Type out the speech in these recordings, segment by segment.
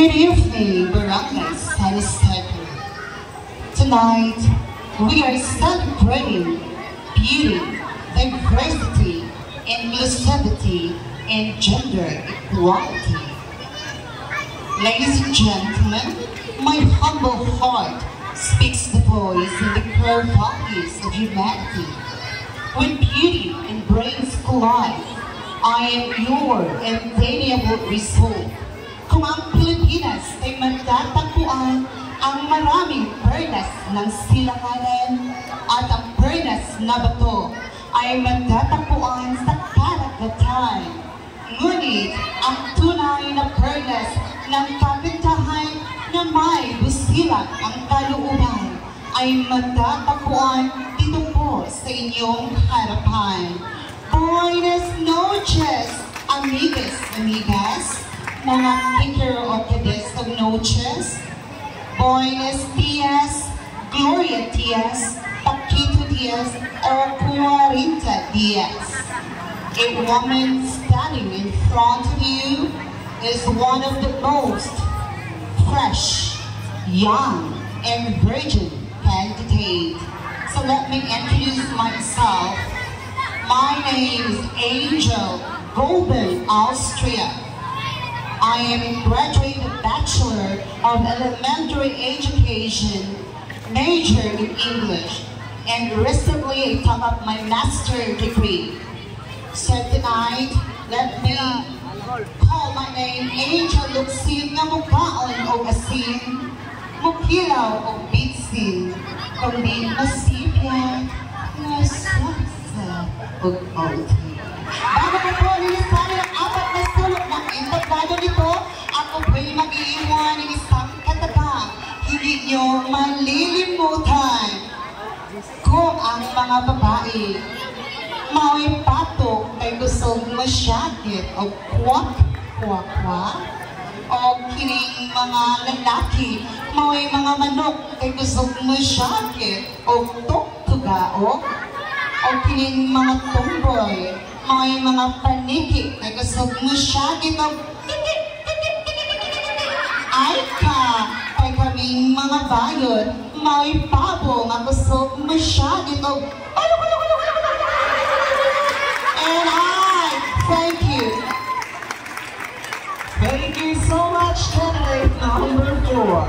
Good evening, Barangay Satisfactory. Tonight, we are celebrating beauty, diversity, inclusivity, and gender equality. Ladies and gentlemen, my humble heart speaks the voice and the core values of humanity. When beauty and brains collide, I am your undeniable result. Kung ang Pilipinas ay matatagpuan ang maraming perlas ng silanganan at ang perlas na bato ay matatagpuan sa karagatan. Ngunit ang tunay na perlas ng kagandahan na may busilak ang kalooban ay matatagpuan dito po sa inyong harapan. Buenas noches, amigas, amigas, mga kicker o kades of noches. Buenos dias, Gloria Diaz, Paquito Diaz, or 40 Diaz. A woman standing in front of you is one of the most fresh, young, and virgin candidate. So let me introduce myself. My name is Angel Golden Austria. I am a graduate Bachelor of Elementary Education, major in English, and recently I took up my master degree. So tonight, let me call my name Angel Luxin na mukhaon o asin, mukilaw o bitsin, kundi masipyan, nasaksa o outing. Bago ko po nilisanin ang apat na sulok ng entablado nito, ako po'y mag-iiwan ng isang katabang hindi nyo malilimutan. Kung ang mga babae may patok ay gustong masyakit o kwak-kwak-kwak, o kining mga lalaki may mga manok ay gustong masyakit o tok-tugaok, o kining mga tomboy may mga paniki ay gustong masyakit o ay kay kaming mga bayod may pabo nga gustong masyakit o and I thank you. Thank you so much, candidate number 4.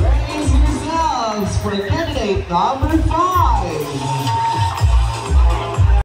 Raise yourselves for candidate number 5.